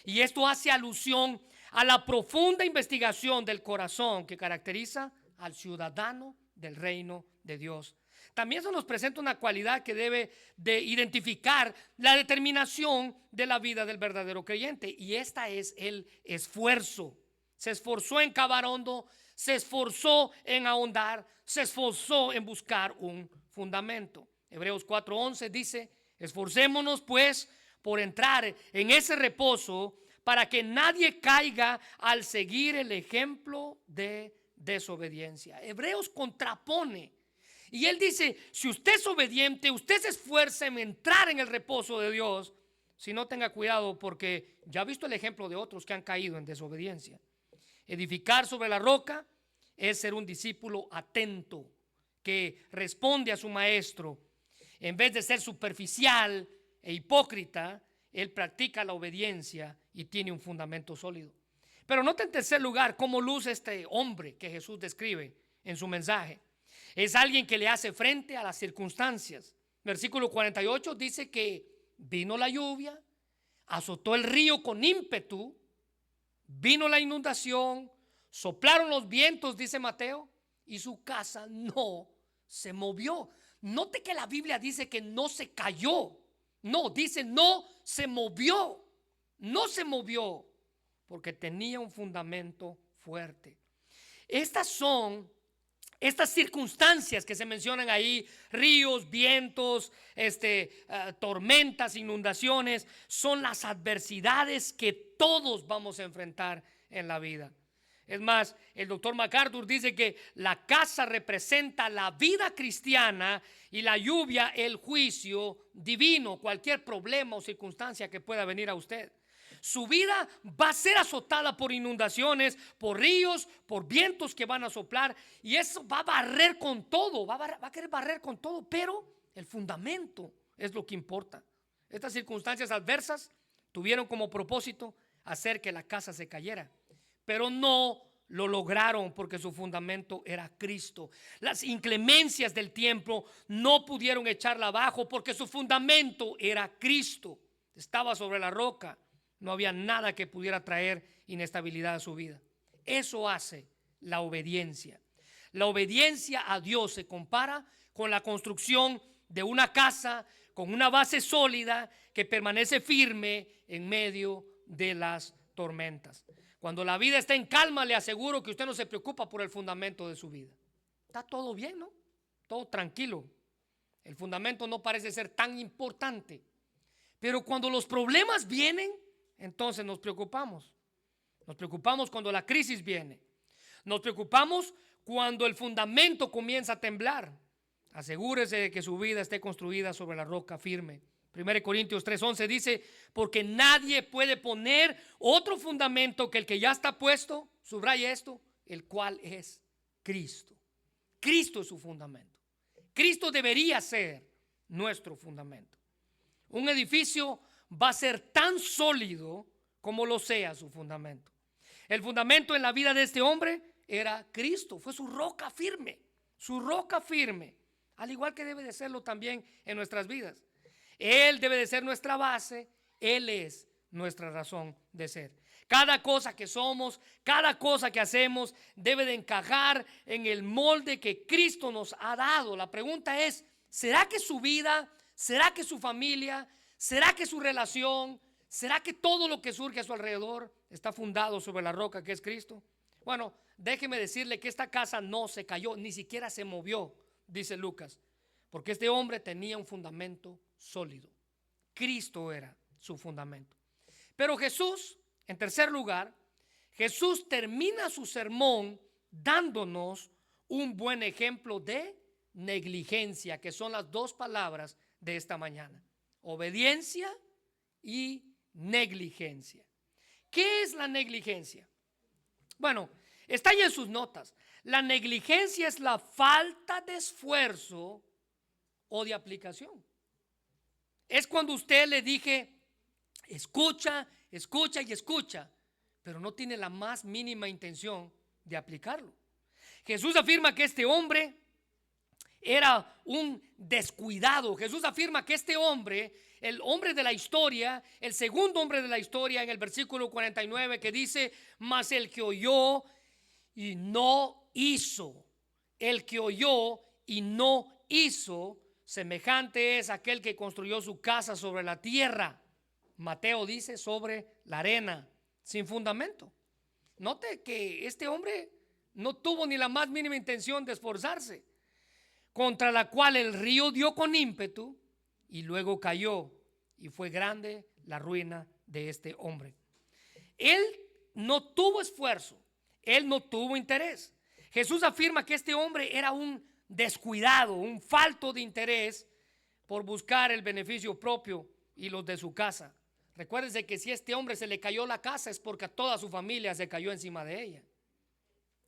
Y esto hace alusión a la profunda investigación del corazón que caracteriza al ciudadano del reino de Dios. También se nos presenta una cualidad que debe de identificar la determinación de la vida del verdadero creyente, y esta es el esfuerzo. Se esforzó en cavar hondo, se esforzó en ahondar, se esforzó en buscar un fundamento. Hebreos 4:11 dice: esforcémonos pues por entrar en ese reposo, para que nadie caiga al seguir el ejemplo de desobediencia. Hebreos contrapone y él dice: si usted es obediente, usted se esfuerza en entrar en el reposo de Dios, si no, tenga cuidado, porque ya ha visto el ejemplo de otros que han caído en desobediencia. Edificar sobre la roca es ser un discípulo atento que responde a su maestro. En vez de ser superficial e hipócrita, él practica la obediencia y tiene un fundamento sólido. Pero note, en tercer lugar, cómo luce este hombre que Jesús describe en su mensaje. Es alguien que le hace frente a las circunstancias. Versículo 48 dice que vino la lluvia, azotó el río con ímpetu, vino la inundación, soplaron los vientos, dice Mateo, y su casa no se movió. Note que la Biblia dice que no se cayó. No, dice no se movió. No se movió porque tenía un fundamento fuerte. Estas circunstancias que se mencionan ahí, ríos, vientos, tormentas, inundaciones, son las adversidades que todos vamos a enfrentar en la vida. Es más, el doctor MacArthur dice que la casa representa la vida cristiana y la lluvia el juicio divino, cualquier problema o circunstancia que pueda venir a usted. Su vida va a ser azotada por inundaciones, por ríos, por vientos que van a soplar, y eso va a barrer con todo, va a querer barrer con todo, pero el fundamento es lo que importa. Estas circunstancias adversas tuvieron como propósito hacer que la casa se cayera, pero no lo lograron porque su fundamento era Cristo. Las inclemencias del tiempo no pudieron echarla abajo porque su fundamento era Cristo. Estaba sobre la roca. No había nada que pudiera traer inestabilidad a su vida. Eso hace la obediencia. La obediencia a Dios se compara con la construcción de una casa con una base sólida que permanece firme en medio de las tormentas. Cuando la vida está en calma, le aseguro que usted no se preocupa por el fundamento de su vida. Está todo bien, ¿no? Todo tranquilo. El fundamento no parece ser tan importante. Pero cuando los problemas vienen, entonces nos preocupamos. Nos preocupamos cuando la crisis viene. Nos preocupamos cuando el fundamento comienza a temblar. Asegúrese de que su vida esté construida sobre la roca firme 1 Corintios 3:11 dice, porque nadie puede poner otro fundamento que el que ya está puesto, subraya esto, el cual es Cristo. Cristo es su fundamento. Cristo debería ser nuestro fundamento. Un edificio va a ser tan sólido como lo sea su fundamento. El fundamento en la vida de este hombre era Cristo, fue su roca firme, al igual que debe de serlo también en nuestras vidas. Él debe de ser nuestra base, Él es nuestra razón de ser. Cada cosa que somos, cada cosa que hacemos debe de encajar en el molde que Cristo nos ha dado. La pregunta es, ¿será que su vida, será que su familia, será que su relación, será que todo lo que surge a su alrededor está fundado sobre la roca que es Cristo? Bueno, déjeme decirle que esta casa no se cayó, ni siquiera se movió, dice Lucas, porque este hombre tenía un fundamento sólido. Cristo era su fundamento. Pero Jesús, en tercer lugar, Jesús termina su sermón dándonos un buen ejemplo de negligencia, que son las dos palabras de esta mañana: obediencia y negligencia. ¿Qué es la negligencia? Bueno, está ahí en sus notas. La negligencia es la falta de esfuerzo o de aplicación. Es cuando usted le dije, escucha, escucha y escucha, pero no tiene la más mínima intención de aplicarlo. Jesús afirma que este hombre era un descuidado. Jesús afirma que este hombre, el hombre de la historia, el segundo hombre de la historia, en el versículo 49, que dice, mas el que oyó y no hizo, el que oyó y no hizo, semejante es aquel que construyó su casa sobre la tierra. Mateo dice sobre la arena, sin fundamento. Note que este hombre no tuvo ni la más mínima intención de esforzarse, contra la cual el río dio con ímpetu y luego cayó, y fue grande la ruina de este hombre. Él no tuvo esfuerzo, él no tuvo interés. Jesús afirma que este hombre era un descuidado, un falto de interés por buscar el beneficio propio y los de su casa. Recuérdense que si a este hombre se le cayó la casa es porque a toda su familia se cayó encima de ella.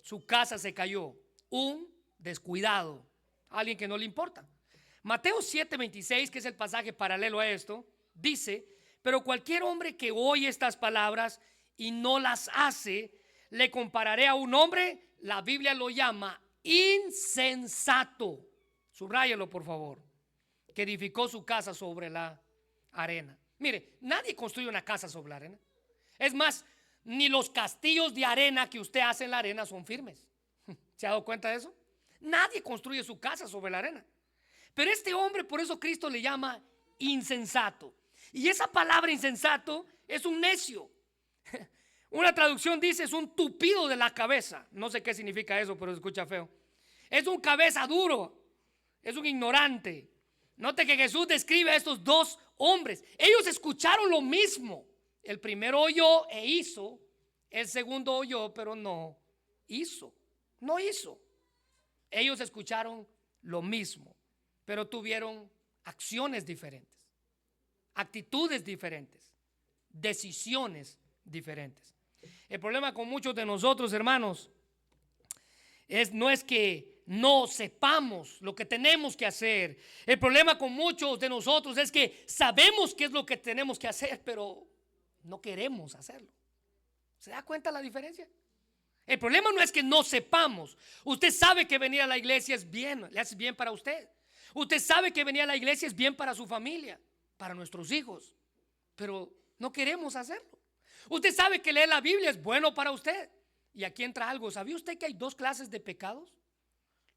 Su casa se cayó, un descuidado, alguien que no le importa. Mateo 7:26, que es el pasaje paralelo a esto, dice, pero cualquier hombre que oye estas palabras y no las hace, le compararé a un hombre, la Biblia lo llama insensato, subráyalo por favor, que edificó su casa sobre la arena. Mire, nadie construye una casa sobre la arena. Es más, ni los castillos de arena que usted hace en la arena son firmes. ¿Se ha dado cuenta de eso? Nadie construye su casa sobre la arena. Pero este hombre, por eso Cristo le llama insensato. Y esa palabra insensato es un necio. Una traducción dice es un tupido de la cabeza. No sé qué significa eso, pero se escucha feo. Es un cabeza duro, es un ignorante. Note que Jesús describe a estos dos hombres. Ellos escucharon lo mismo. El primero oyó e hizo. El segundo oyó, pero no hizo. No hizo. Ellos escucharon lo mismo, pero tuvieron acciones diferentes, actitudes diferentes, decisiones diferentes. El problema con muchos de nosotros, hermanos, no es que no sepamos lo que tenemos que hacer. El problema con muchos de nosotros es que sabemos qué es lo que tenemos que hacer, pero no queremos hacerlo. ¿Se da cuenta la diferencia? El problema no es que no sepamos. Usted sabe que venir a la iglesia es bien, le hace bien para usted. Usted sabe que venir a la iglesia es bien para su familia, para nuestros hijos, pero no queremos hacerlo. Usted sabe que leer la Biblia es bueno para usted. Y aquí entra algo. ¿Sabía usted que hay dos clases de pecados?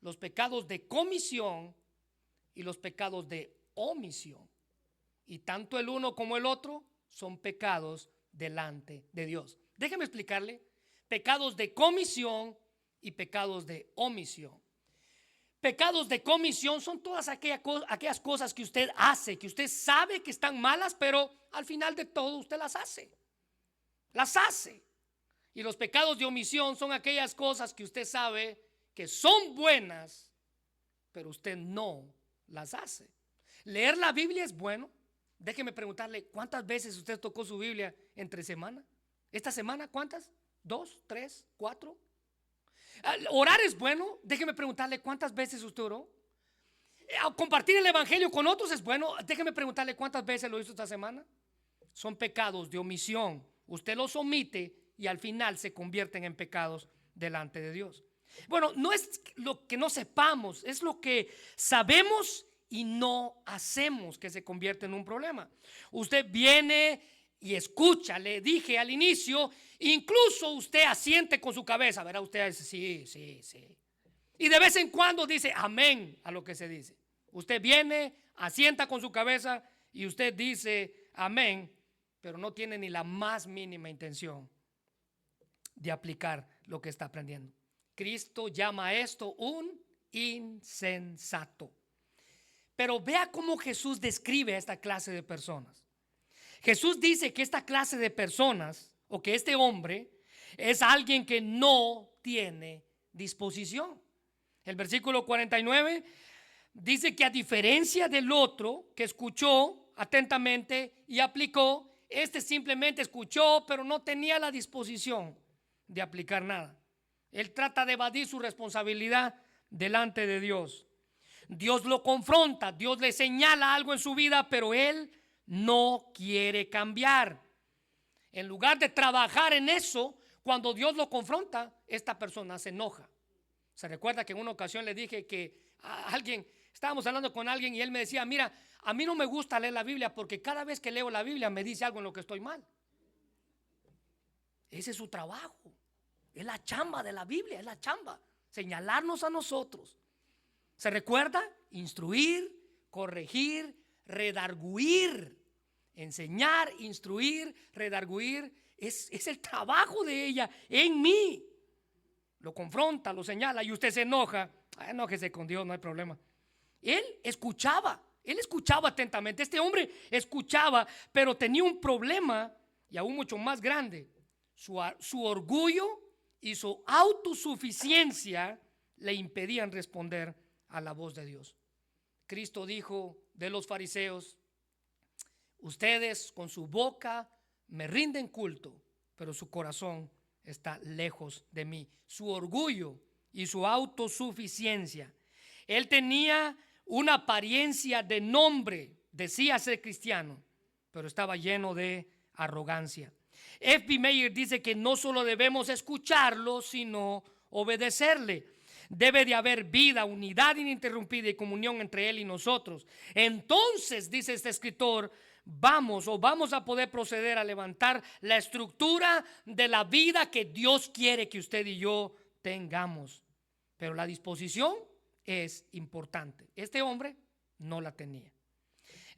Los pecados de comisión y los pecados de omisión. Y tanto el uno como el otro son pecados delante de Dios. Déjeme explicarle. Pecados de comisión y pecados de omisión. Pecados de comisión son todas aquellas cosas que usted hace, que usted sabe que están malas, pero al final de todo usted las hace. Las hace. Y los pecados de omisión son aquellas cosas que usted sabe que son buenas, pero usted no las hace. Leer la Biblia es bueno, Déjeme preguntarle, ¿cuántas veces usted tocó su Biblia entre semana? ¿Esta semana cuántas? ¿2, 3, 4? Orar es bueno. Déjeme preguntarle, ¿cuántas veces usted oró? Compartir el evangelio con otros es bueno. Déjeme preguntarle, ¿cuántas veces lo hizo esta semana? Son pecados de omisión. Usted los omite y al final se convierten en pecados delante de Dios. Bueno, no es lo que no sepamos, es lo que sabemos y no hacemos que se convierte en un problema. Usted viene y escucha, le dije al inicio, incluso usted asiente con su cabeza, verá, usted dice sí, sí, sí. Y de vez en cuando dice amén a lo que se dice. Usted viene, asienta con su cabeza y usted dice amén, pero no tiene ni la más mínima intención de aplicar lo que está aprendiendo. Cristo llama a esto un insensato. Pero vea cómo Jesús describe a esta clase de personas. Jesús dice que esta clase de personas, o que este hombre, es alguien que no tiene disposición. El versículo 49 dice que a diferencia del otro que escuchó atentamente y aplicó, este simplemente escuchó, pero no tenía la disposición de aplicar nada. Él trata de evadir su responsabilidad delante de Dios. Dios lo confronta, Dios le señala algo en su vida, pero él no quiere cambiar. En lugar de trabajar en eso, cuando Dios lo confronta, esta persona se enoja. Se recuerda que en una ocasión le dije que a alguien, estábamos hablando con alguien y él me decía, mira, a mí no me gusta leer la Biblia porque cada vez que leo la Biblia me dice algo en lo que estoy mal. Ese es su trabajo. Es la chamba de la Biblia, es la chamba. Señalarnos a nosotros. ¿Se recuerda? Instruir, corregir, redarguir. Enseñar, instruir, redarguir. Es el trabajo de ella en mí. Lo confronta, lo señala y usted se enoja. Enójese con Dios, no hay problema. Él escuchaba atentamente. Este hombre escuchaba, pero tenía un problema y aún mucho más grande. Su orgullo y su autosuficiencia le impedían responder a la voz de Dios. Cristo dijo de los fariseos, ustedes con su boca me rinden culto, pero su corazón está lejos de mí. Su orgullo y su autosuficiencia. Él tenía una apariencia de nombre, decía ser cristiano, pero estaba lleno de arrogancia. F.B. Meyer dice que no solo debemos escucharlo, sino obedecerle. Debe de haber vida, unidad ininterrumpida y comunión entre él y nosotros. Entonces, dice este escritor, vamos a poder proceder a levantar la estructura de la vida que Dios quiere que usted y yo tengamos. Pero la disposición es importante. Este hombre no la tenía.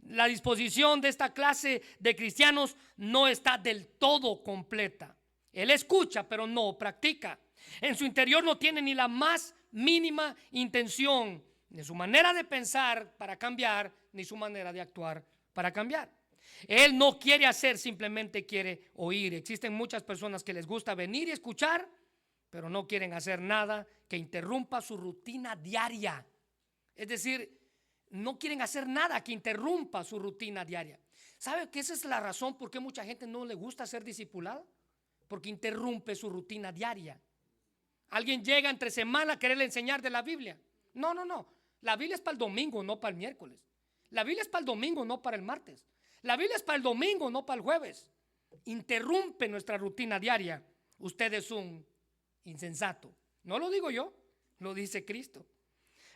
La disposición de esta clase de cristianos no está del todo completa. Él escucha, pero no practica. En su interior no tiene ni la más mínima intención, ni su manera de pensar para cambiar, ni su manera de actuar para cambiar. Él no quiere hacer, simplemente quiere oír. Existen muchas personas que les gusta venir y escuchar, pero no quieren hacer nada que interrumpa su rutina diaria. Es decir, no quieren hacer nada que interrumpa su rutina diaria. ¿Sabe que esa es la razón por qué mucha gente no le gusta ser discipulada? Porque interrumpe su rutina diaria. Alguien llega entre semana a quererle enseñar de la Biblia. No. La Biblia es para el domingo, no para el miércoles. La Biblia es para el domingo, no para el martes. La Biblia es para el domingo, no para el jueves. Interrumpe nuestra rutina diaria. Usted es un insensato. No lo digo yo, lo dice Cristo.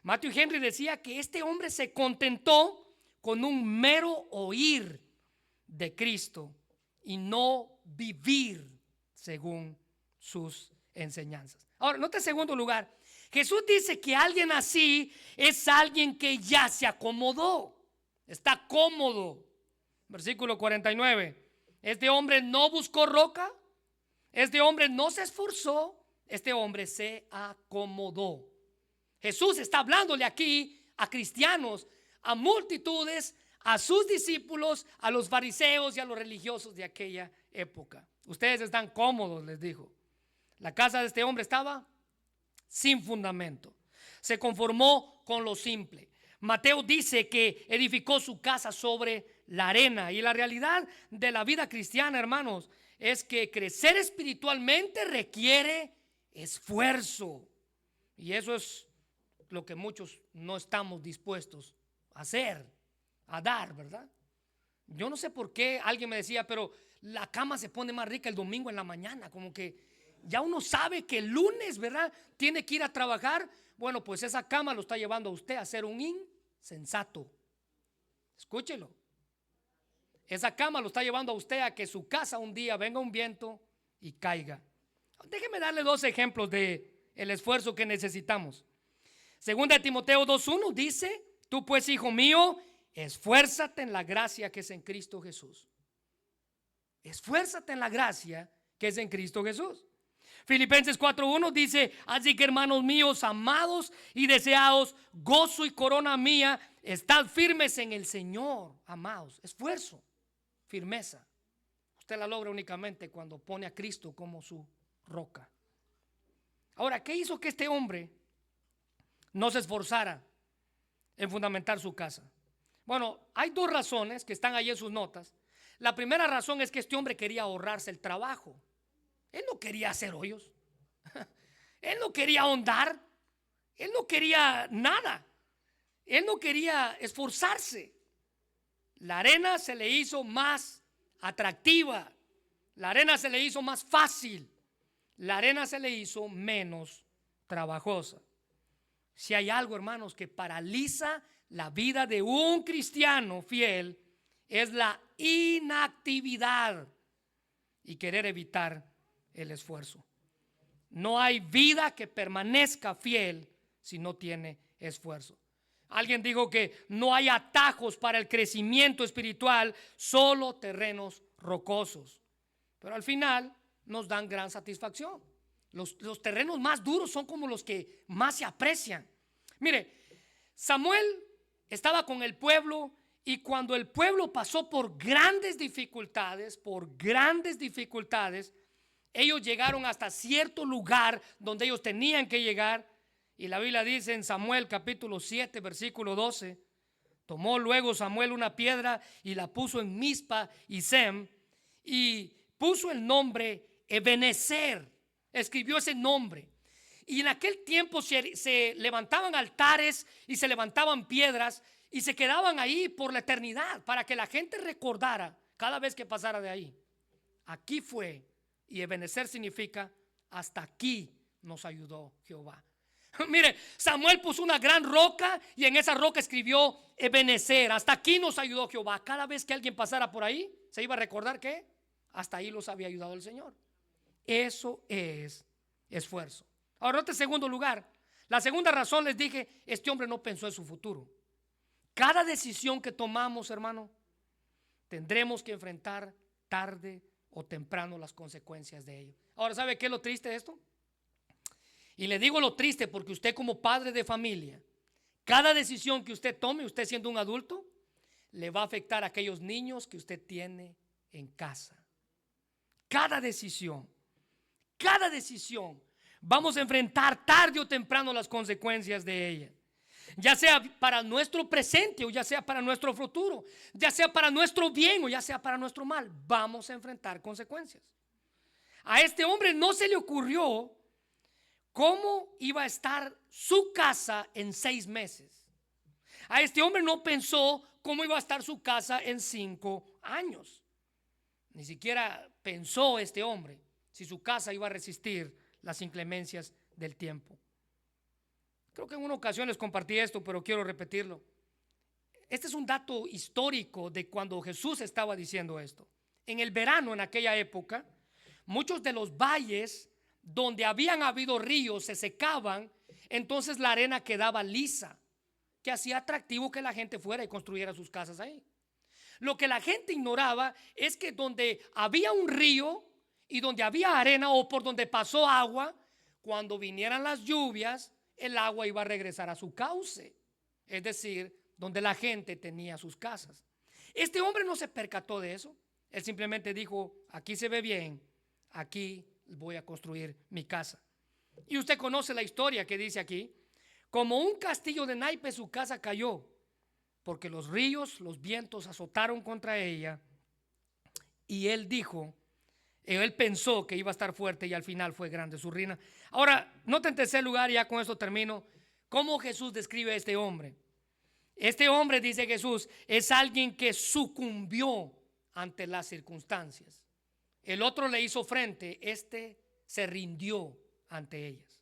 Matthew Henry decía que este hombre se contentó con un mero oír de Cristo y no vivir según sus enseñanzas. Ahora, note en segundo lugar, Jesús dice que alguien así es alguien que ya se acomodó, está cómodo. Versículo 49, este hombre no buscó roca, este hombre no se esforzó, este hombre se acomodó. Jesús está hablándole aquí a cristianos, a multitudes, a sus discípulos, a los fariseos y a los religiosos de aquella época. Ustedes están cómodos, les dijo. La casa de este hombre estaba sin fundamento. Se conformó con lo simple. Mateo dice que edificó su casa sobre la arena. Y la realidad de la vida cristiana, hermanos, es que crecer espiritualmente requiere esfuerzo. Y eso es lo que muchos no estamos dispuestos a hacer, a dar, ¿verdad? Yo no sé por qué alguien me decía, pero la cama se pone más rica el domingo en la mañana, como que ya uno sabe que el lunes, ¿verdad?, tiene que ir a trabajar. Bueno, pues esa cama lo está llevando a usted a ser un insensato. Escúchelo. Esa cama lo está llevando a usted a que su casa un día venga un viento y caiga. Déjeme darle dos ejemplos de el esfuerzo que necesitamos. Segunda de Timoteo 2:1 dice: tú pues, hijo mío, esfuérzate en la gracia que es en Cristo Jesús. Esfuérzate en la gracia que es en Cristo Jesús. Filipenses 4:1 dice: así que, hermanos míos, amados y deseados, gozo y corona mía, estad firmes en el Señor. Amados, esfuerzo, firmeza, usted la logra únicamente cuando pone a Cristo como su roca. Ahora, ¿qué hizo que este hombre no se esforzara en fundamentar su casa? Bueno, hay dos razones que están ahí en sus notas. La primera razón es que este hombre quería ahorrarse el trabajo. Él no quería hacer hoyos. Él no quería ahondar. Él no quería nada. Él no quería esforzarse. La arena se le hizo más atractiva. La arena se le hizo más fácil. La arena se le hizo menos trabajosa. Si hay algo, hermanos, que paraliza la vida de un cristiano fiel, es la inactividad y querer evitar el esfuerzo. No hay vida que permanezca fiel si no tiene esfuerzo. Alguien dijo que no hay atajos para el crecimiento espiritual, solo terrenos rocosos. Pero al final nos dan gran satisfacción. Los terrenos más duros son como los que más se aprecian. Mire, Samuel estaba con el pueblo, y cuando el pueblo pasó por grandes dificultades, ellos llegaron hasta cierto lugar donde ellos tenían que llegar. Y la Biblia dice en Samuel capítulo 7 versículo 12: tomó luego Samuel una piedra y la puso en Mizpa y Sem, y puso el nombre Ebenezer. Escribió ese nombre. Y en aquel tiempo se levantaban altares y se levantaban piedras y se quedaban ahí por la eternidad, para que la gente recordara cada vez que pasara de ahí: aquí fue. Y Ebenezer significa hasta aquí nos ayudó Jehová. Mire, Samuel puso una gran roca y en esa roca escribió Ebenezer, hasta aquí nos ayudó Jehová. Cada vez que alguien pasara por ahí, se iba a recordar que hasta ahí los había ayudado el Señor. Eso es esfuerzo. Ahora, en segundo lugar, la segunda razón, les dije, este hombre no pensó en su futuro. Cada decisión que tomamos, hermano, tendremos que enfrentar tarde o temprano las consecuencias de ello. Ahora, ¿sabe qué es lo triste de esto? Y le digo lo triste porque usted, como padre de familia, cada decisión que usted tome, usted siendo un adulto, le va a afectar a aquellos niños que usted tiene en casa. Cada decisión vamos a enfrentar tarde o temprano las consecuencias de ella, ya sea para nuestro presente o ya sea para nuestro futuro, ya sea para nuestro bien o ya sea para nuestro mal. Vamos a enfrentar consecuencias. A este hombre no se le ocurrió cómo iba a estar su casa en 6 meses. A este hombre no pensó cómo iba a estar su casa en 5 años. Ni siquiera pensó este hombre si su casa iba a resistir las inclemencias del tiempo. Creo que en una ocasión les compartí esto, pero quiero repetirlo. Este es un dato histórico de cuando Jesús estaba diciendo esto. En el verano, en aquella época, muchos de los valles donde habían habido ríos se secaban, entonces la arena quedaba lisa, que hacía atractivo que la gente fuera y construyera sus casas ahí. Lo que la gente ignoraba es que donde había un río y donde había arena, o por donde pasó agua, cuando vinieran las lluvias, el agua iba a regresar a su cauce, es decir, donde la gente tenía sus casas. Este hombre no se percató de eso. Él simplemente dijo: aquí se ve bien, aquí voy a construir mi casa. Y usted conoce la historia que dice aquí. Como un castillo de naipes su casa cayó, porque los ríos, los vientos azotaron contra ella. Y él pensó que iba a estar fuerte y al final fue grande su ruina. Ahora, nota en tercer lugar, ya con esto termino, cómo Jesús describe a este hombre. Este hombre, dice Jesús, es alguien que sucumbió ante las circunstancias. El otro le hizo frente, este se rindió ante ellas.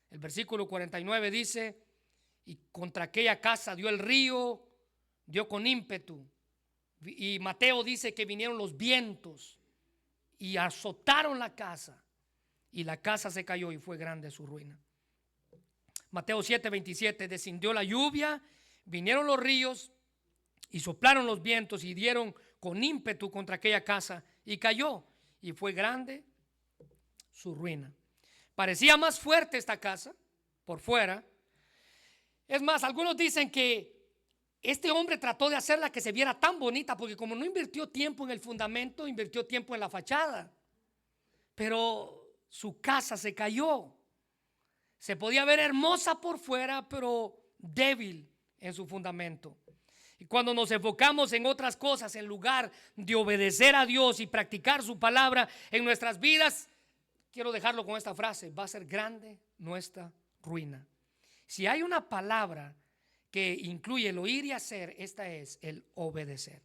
El versículo 49 dice: y contra aquella casa dio el río, dio con ímpetu. Y Mateo dice que vinieron los vientos y azotaron la casa, y la casa se cayó y fue grande su ruina. Mateo 7:27: descendió la lluvia, vinieron los ríos y soplaron los vientos y dieron con ímpetu contra aquella casa y cayó, y fue grande su ruina. Parecía más fuerte esta casa por fuera. Es más, algunos dicen que este hombre trató de hacerla que se viera tan bonita, porque como no invirtió tiempo en el fundamento, invirtió tiempo en la fachada. Pero su casa se cayó. Se podía ver hermosa por fuera, pero débil en su fundamento. Y cuando nos enfocamos en otras cosas, en lugar de obedecer a Dios y practicar su palabra en nuestras vidas, quiero dejarlo con esta frase: va a ser grande nuestra ruina. Si hay una palabra que incluye el oír y hacer, esta es el obedecer.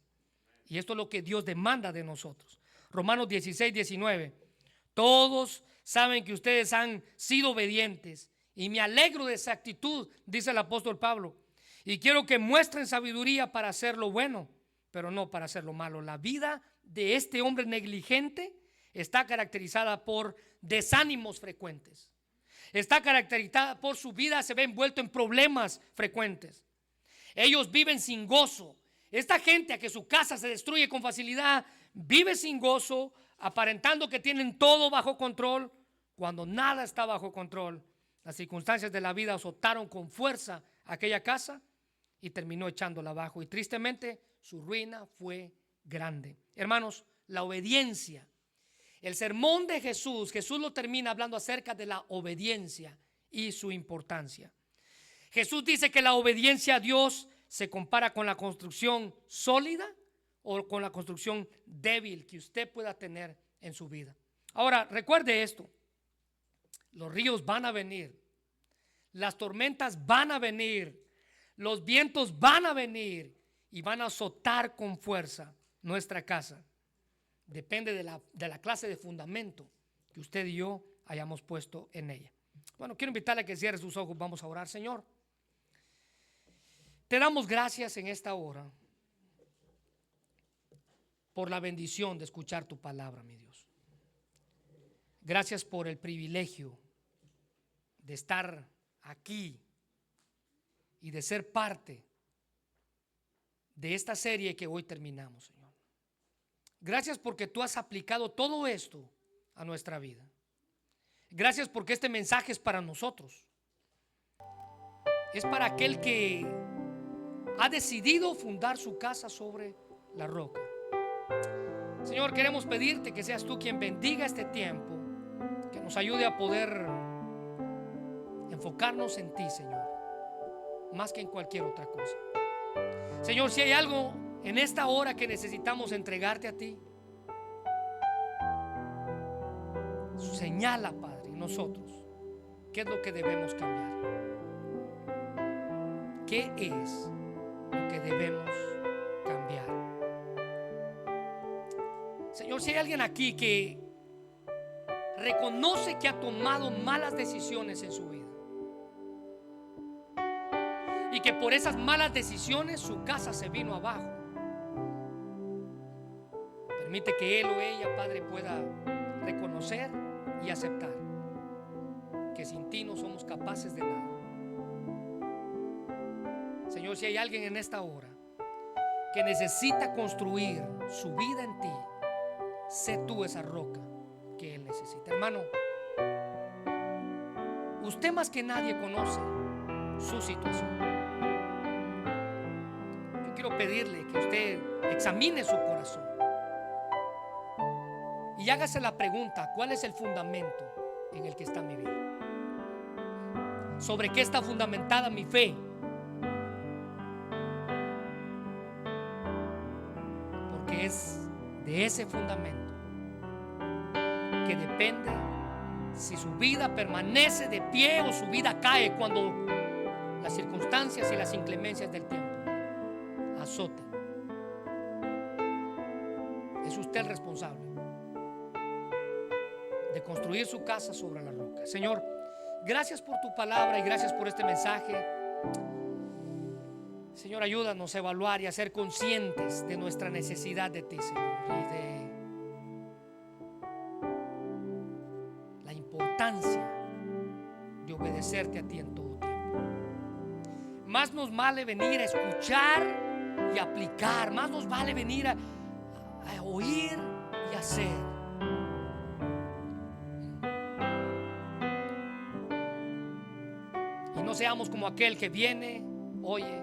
Y esto es lo que Dios demanda de nosotros. Romanos 16:19: todos saben que ustedes han sido obedientes y me alegro de esa actitud, dice el apóstol Pablo, y quiero que muestren sabiduría para hacer lo bueno, pero no para hacer lo malo. La vida de este hombre negligente está caracterizada por desánimos frecuentes. Está caracterizada por su vida, se ve envuelto en problemas frecuentes. Ellos viven sin gozo. Esta gente a que su casa se destruye con facilidad vive sin gozo, aparentando que tienen todo bajo control, cuando nada está bajo control. Las circunstancias de la vida azotaron con fuerza aquella casa y terminó echándola abajo, y tristemente su ruina fue grande. Hermanos, la obediencia. El sermón de Jesús lo termina hablando acerca de la obediencia y su importancia. Jesús dice que la obediencia a Dios se compara con la construcción sólida o con la construcción débil que usted pueda tener en su vida. Ahora, recuerde esto: los ríos van a venir, las tormentas van a venir, los vientos van a venir y van a azotar con fuerza nuestra casa. Depende de la clase de fundamento que usted y yo hayamos puesto en ella. Bueno, quiero invitarle a que cierre sus ojos. Vamos a orar. Señor, te damos gracias en esta hora por la bendición de escuchar tu palabra, mi Dios. Gracias por el privilegio de estar aquí y de ser parte de esta serie que hoy terminamos, Señor. Gracias porque tú has aplicado todo esto a nuestra vida. Gracias porque este mensaje es para nosotros. Es para aquel que ha decidido fundar su casa sobre la roca. Señor, queremos pedirte que seas tú quien bendiga este tiempo, que nos ayude a poder enfocarnos en ti, Señor, más que en cualquier otra cosa. Señor, si hay algo en esta hora que necesitamos entregarte a ti, señala, Padre, en nosotros qué es lo que debemos cambiar, qué es lo que debemos cambiar. Señor, si hay alguien aquí que reconoce que ha tomado malas decisiones en su vida y que por esas malas decisiones su casa se vino abajo, permite que él o ella, Padre, pueda reconocer y aceptar que sin ti no somos capaces de nada. Señor, si hay alguien en esta hora que necesita construir su vida en ti, sé tú esa roca que él necesita. Hermano, usted más que nadie conoce su situación. Yo quiero pedirle que usted examine su corazón y hágase la pregunta: ¿cuál es el fundamento en el que está mi vida? ¿Sobre qué está fundamentada mi fe? Porque es de ese fundamento que depende si su vida permanece de pie o su vida cae cuando las circunstancias y las inclemencias del tiempo azoten. Es usted el responsable de construir su casa sobre la roca. Señor, gracias por tu palabra y gracias por este mensaje. Señor, ayúdanos a evaluar y a ser conscientes de nuestra necesidad de ti, Señor, y de la importancia de obedecerte a ti en todo tiempo. Más nos vale venir a escuchar y aplicar, más nos vale venir a oír y hacer. Y no seamos como aquel que viene, oye,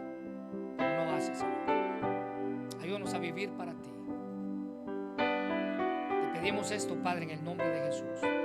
pero no hace, Señor. Ayúdanos a vivir para ti. Te pedimos esto, Padre, en el nombre de Jesús.